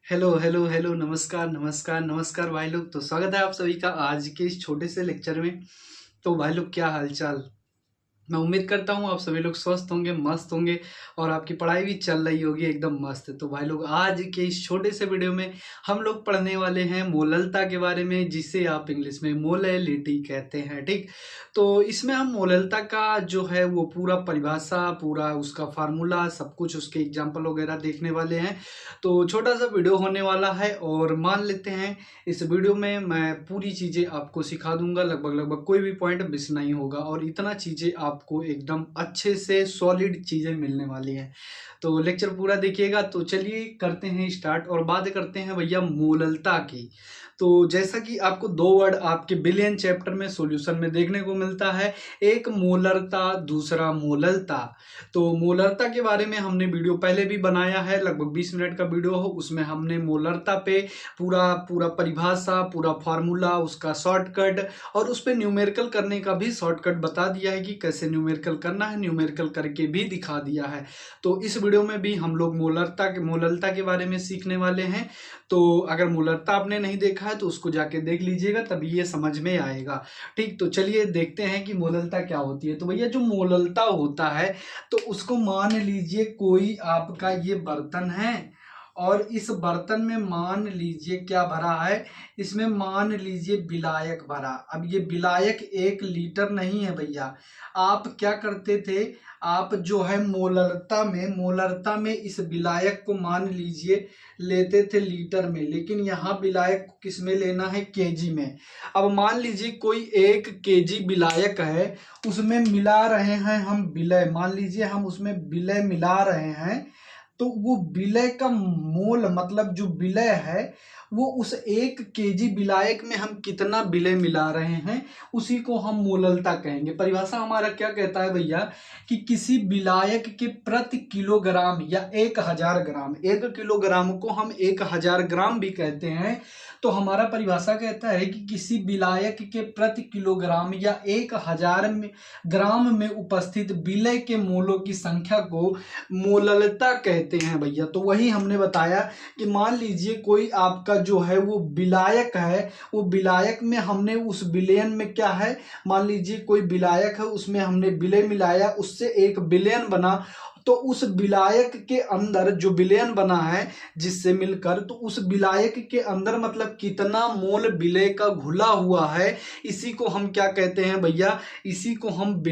Hello hello hello, नमस्कार नमस्कार नमस्कार भाई लोग। तो स्वागत है आप सभी का आज के इस छोटे से लेक्चर में। तो भाई लोग, क्या हालचाल। मैं उम्मीद करता हूँ आप सभी लोग स्वस्थ होंगे, मस्त होंगे और आपकी पढ़ाई भी चल रही होगी एकदम मस्त। तो भाई लोग, आज के इस छोटे से वीडियो में हम लोग पढ़ने वाले हैं मोललता के बारे में, जिसे आप इंग्लिश में मोलैलिटी कहते हैं। ठीक, तो इसमें हम मोललता का जो है वो पूरा परिभाषा, पूरा उसका फार्मूला, सब कुछ उसके एग्जाम्पल वगैरह देखने वाले हैं। तो छोटा सा वीडियो होने वाला है और मान लेते हैं इस वीडियो में मैं पूरी चीज़ें आपको सिखा दूंगा। लगभग लगभग कोई भी पॉइंट मिस नहीं होगा और इतना चीज़ें आपको एकदम अच्छे से सॉलिड चीज़ें मिलने वाली हैं। तो लेक्चर पूरा देखिएगा। तो चलिए करते हैं स्टार्ट और बात करते हैं भैया मोललता की। तो जैसा कि आपको दो वर्ड आपके बिलियन चैप्टर में सॉल्यूशन में देखने को मिलता है, एक मोलरता, दूसरा मोललता। तो मोलरता के बारे में हमने वीडियो पहले भी बनाया है, लगभग 20 मिनट का वीडियो हो, उसमें हमने मोलरता पे पूरा पूरा परिभाषा, पूरा फार्मूला, उसका शॉर्टकट और उस पे न्यूमेरिकल करने का भी शॉर्टकट बता दिया है कि कैसे न्यूमेरिकल करना है, न्यूमेरिकल करके भी दिखा दिया है। तो इस वीडियो में भी हम लोग मोललता के बारे में सीखने वाले हैं। तो अगर मोलरता आपने नहीं देखा है तो उसको जाके देख लीजिएगा, तभी ये समझ में आएगा। ठीक, तो चलिए देखते हैं कि मोललता क्या होती है। तो भैया जो मोललता होता है, तो उसको मान लीजिए कोई आपका ये बर्तन है और इस बर्तन में मान लीजिए क्या भरा है, इसमें मान लीजिए विलायक भरा। अब ये विलायक 1 लीटर नहीं है भैया। आप क्या करते थे, आप जो है मोलरता में इस विलायक को मान लीजिए लेते थे लीटर में, लेकिन यहाँ विलायक को किस में लेना है, केजी में। अब मान लीजिए कोई 1 केजी विलायक है, उसमें मिला रहे हैं हम विलय, मान लीजिए हम उसमें विलय मिला रहे हैं। तो वो विलय का मोल मतलब जो विलय है वो उस 1 केजी विलायक में हम कितना विलय मिला रहे हैं, उसी को हम मोललता कहेंगे। परिभाषा हमारा क्या कहता है भैया कि किसी विलायक के प्रति किलोग्राम या 1000 ग्राम, 1 किलोग्राम को हम 1000 ग्राम भी कहते हैं। तो हमारा परिभाषा कहता है कि किसी विलायक के प्रति किलोग्राम या 1000 ग्राम में उपस्थित विलय के मोलों की संख्या को मोललता कहते हैं भैया। तो वही हमने बताया कि मान लीजिए कोई आपका जो है वो विलायक है, वो विलायक में हमने उस विलयन में क्या है, मान लीजिए कोई विलायक है, उसमें हमने विलय मिलाया, उससे एक विलयन बना। तो उस विलायक के अंदर जो विलयन बना है जिससे मिलकर, तो उस विलायक के अंदर मतलब कितना मोल विलय का घुला हुआ है, इसी को हम क्या कहते हैं भैया, इसी को हम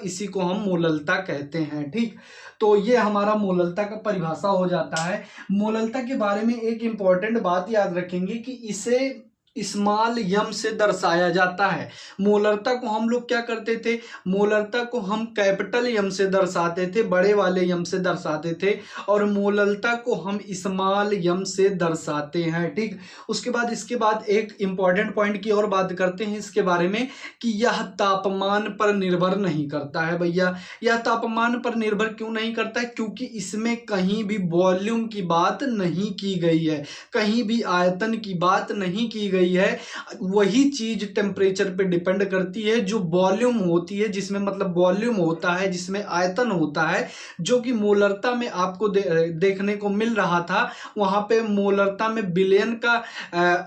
इसी को हम मोललता कहते हैं। ठीक, तो ये हमारा मोललता का परिभाषा हो जाता है। मोललता के बारे में एक इंपॉर्टेंट बात याद रखेंगे कि इसे स्मॉल यम से दर्शाया जाता है। मोलरता को हम लोग क्या करते थे, मोलरता को हम कैपिटल यम से दर्शाते थे, बड़े वाले यम से दर्शाते थे, और मोललता को हम स्मॉल यम से दर्शाते हैं। ठीक, उसके बाद इसके बाद एक इंपॉर्टेंट पॉइंट की और बात करते हैं इसके बारे में कि यह तापमान पर निर्भर नहीं करता है भैया। यह तापमान पर निर्भर क्यों नहीं करता है, क्योंकि इसमें कहीं भी वॉल्यूम की बात नहीं की गई है, कहीं भी आयतन की बात नहीं की गई है। वही चीज टेम्परेचर पे डिपेंड करती है जो वॉल्यूम होती है, जिसमें मतलब वॉल्यूम होता है, जिसमें आयतन होता है, जो कि मोलरता में आपको देखने को मिल रहा था। वहां पे मोलरता में बिलियन का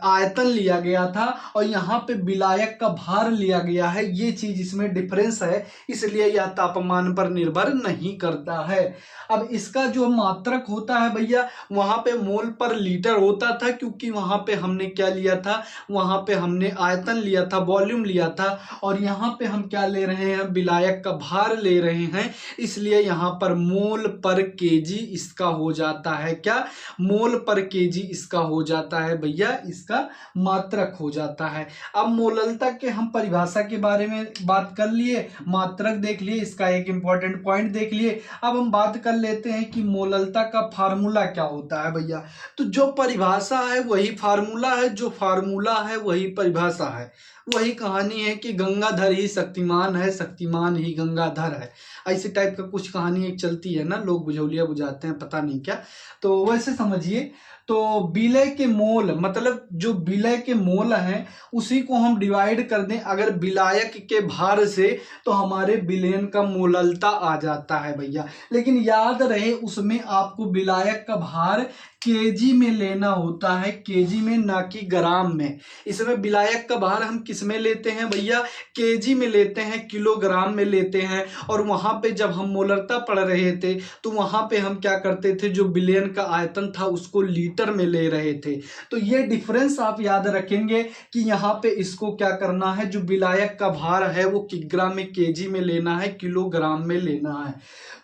आयतन लिया गया था और यहाँ पे विलायक का भार लिया गया है। ये चीज इसमें डिफरेंस है, इसलिए यह तापमान पर निर्भर नहीं करता है। अब इसका जो मात्रक होता है भैया, वहां पे मोल पर लीटर होता था, क्योंकि वहां पे हमने क्या लिया था, वहां पे हमने आयतन लिया था, वॉल्यूम लिया था, और यहाँ पे हम क्या ले रहे हैं, विलायक का भार ले रहे हैं, इसलिए यहाँ पर मोल पर केजी इसका हो जाता है। क्या, मोल पर केजी इसका हो जाता है भैया, इसका मात्रक हो जाता है। अब मोललता के हम परिभाषा के बारे में बात कर लिए, मात्रक देख लिए, इसका एक इंपॉर्टेंट पॉइंट देख लिए। अब हम बात कर लेते हैं कि मोललता का फार्मूला क्या होता है भैया। तो जो परिभाषा है वही फार्मूला है, जो फार्मूला है वही परिभाषा है। वही कहानी है कि गंगाधर ही शक्तिमान है, शक्तिमान ही गंगाधर है। ऐसे टाइप का कुछ कहानी एक चलती है ना, लोग बुझौलिया बुझाते हैं पता नहीं क्या। तो वैसे समझिए, तो विलय के मोल मतलब जो विलय के मोल हैं उसी को हम डिवाइड कर दें अगर विलायक के भार से, तो हमारे विलयन का मोललता आ जाता है भैया। लेकिन याद रहे उसमें आपको विलायक का भार केजी में लेना होता है, केजी में ना कि ग्राम में। इसमें विलायक का भार हम किस में लेते हैं भैया, केजी में लेते हैं, किलोग्राम में लेते हैं। और वहां पे जब हम मोलरता पढ़ रहे थे तो वहां पे हम क्या करते थे, जो विलयन का आयतन था उसको लीटर में ले रहे थे। तो ये डिफरेंस आप याद रखेंगे कि यहाँ पे इसको क्या करना है, जो विलायक का भार है वो किग्रा में केजी में लेना है, किलोग्राम में लेना है।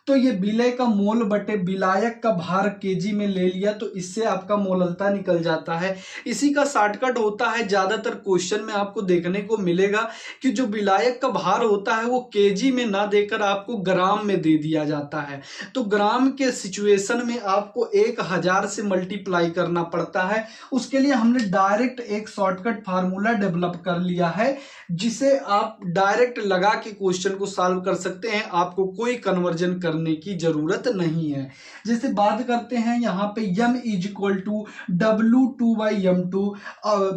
तो ये विलय का मोल बटे विलायक का भार केजी में ले लिया, तो इससे आपका मोललता निकल जाता है। इसी का शॉर्टकट होता है, ज्यादातर क्वेश्चन में आपको देखने को मिलेगा कि जो विलायक का भार होता है वो केजी में ना देकर आपको ग्राम में दे दिया जाता है। तो ग्राम के सिचुएशन में आपको 1000 से मल्टीप्लाई करना पड़ता है। उसके लिए हमने डायरेक्ट एक शॉर्टकट फार्मूला डेवलप कर लिया है, जिसे आप डायरेक्ट लगा के क्वेश्चन को सॉल्व कर सकते हैं, आपको कोई कन्वर्जन करने की जरूरत नहीं है। जैसे बात करते हैं यहाँ पे m is equal to W2/m2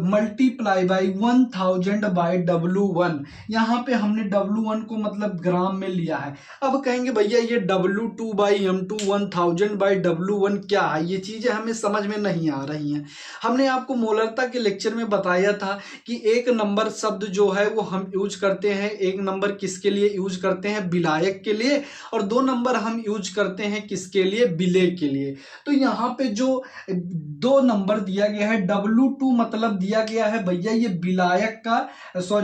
multiply by 1000 by W1। यहाँ पे हमने W1 को मतलब ग्राम में लिया है। अब कहेंगे भैया ये W2/m2 1000 बाई W1 क्या है, ये चीजें हमें समझ में नहीं आ रही हैं। हमने आपको मोलरता के लेक्चर में बताया था कि एक नंबर शब्द जो है वो हम यूज करते हैं, एक नंबर किसके लिए यूज करते हैं, विलायक के लिए, और 2 नंबर हम यूज करते हैं किसके लिए, विलय के लिए। तो यहाँ पे जो 2 नंबर दिया गया है, W2 मतलब दिया गया है भैया ये विलायक का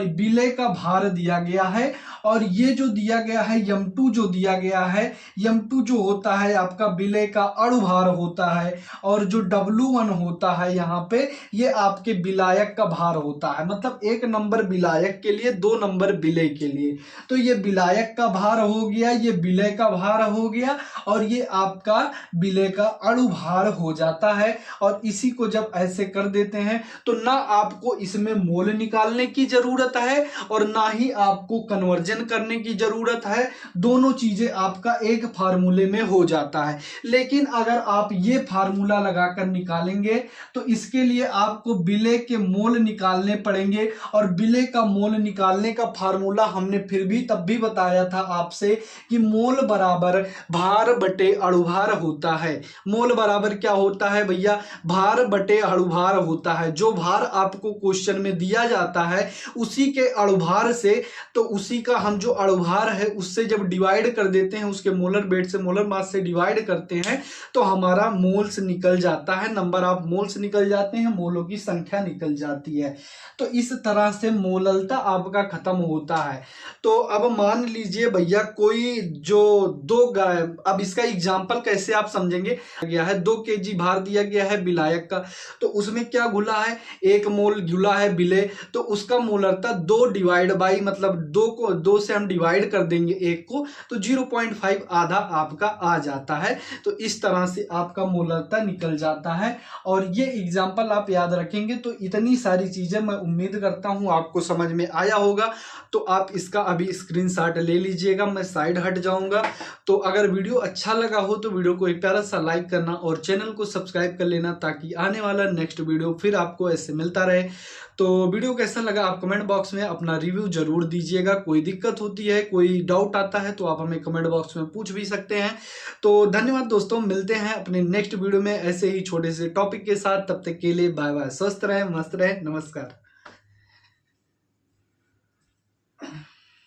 विलय का भार दिया गया है, और ये जो दिया गया है m2 जो दिया गया है, m2 जो होता है आपका विलय का अणुभार होता है, और जो W1 होता है यहाँ पे ये आपके विलायक का भार होता है। मतलब 1 नंबर विलायक के लिए, 2 नंबर विलय के लिए। तो ये विलायक का भार हो गया, ये विलय का भार हो गया, और ये आपका विलय का अणुभार हो जाता है। और इसी को जब ऐसे कर देते हैं तो ना आपको इसमें मोल निकालने की जरूरत है और ना ही आपको कन्वर्जन करने की जरूरत है, दोनों चीजें आपका एक फार्मूले में हो जाता है। लेकिन अगर आप ये फार्मूला लगाकर निकालेंगे तो इसके लिए आपको विलय के मोल निकालने पड़ेंगे, और विलय का मोल निकालने का फार्मूला हमने फिर भी तब भी बताया था आपसे कि मोल बराबर भार बटे अणुभार होता है। मोल बराबर क्या होता है भैया, भार बटे अणुभार होता है। जो भार आपको क्वेश्चन में दिया जाता है उसी के अणुभार से, तो उसी का हम जो अणुभार है उससे जब डिवाइड कर देते हैं, उसके मोलर वेट से, मोलर मास से डिवाइड करते हैं, तो हमारा मोल्स निकल जाता है, नंबर ऑफ मोल्स निकल जाते हैं, मोलों की संख्या निकल जाती है। तो इस तरह से मोललता आपका खत्म होता है। तो अब मान लीजिए भैया कोई जो अब इसका एग्जांपल कैसे आप समझेंगे, गया है 2 केजी भार दिया गया है विलायक का, तो उसमें क्या घुला है, 1 मोल घुला है विलय, तो उसका मोलरता 2 डिवाइड बाई, मतलब 2 से हम डिवाइड कर देंगे 1 को, तो 0.5 आधा आपका आ जाता है। तो इस तरह से आपका मोलरता निकल जाता है। और ये एग्जांपल आप याद रखेंगे तो इतनी सारी चीजें मैं उम्मीद करता हूं आपको समझ में आया होगा। तो आप इसका अभी स्क्रीनशॉट ले लीजिएगा, मैं साइड हट जाऊंगा। तो अगर वीडियो अच्छा लगा हो तो वीडियो को एक प्यारा सा लाइक करना और चैनल को सब्सक्राइब कर लेना, ताकि आने वाला नेक्स्ट वीडियो फिर आपको ऐसे मिलता रहे। तो वीडियो कैसा लगा आप कमेंट बॉक्स में अपना रिव्यू जरूर दीजिएगा। कोई दिक्कत होती है, कोई डाउट आता है तो आप हमें कमेंट बॉक्स में पूछ भी सकते हैं। तो धन्यवाद दोस्तों, मिलते हैं अपने नेक्स्ट वीडियो में ऐसे ही छोटे से टॉपिक के साथ। तब तक के लिए बाय बाय, स्वस्थ रहें, मस्त रहें, नमस्कार।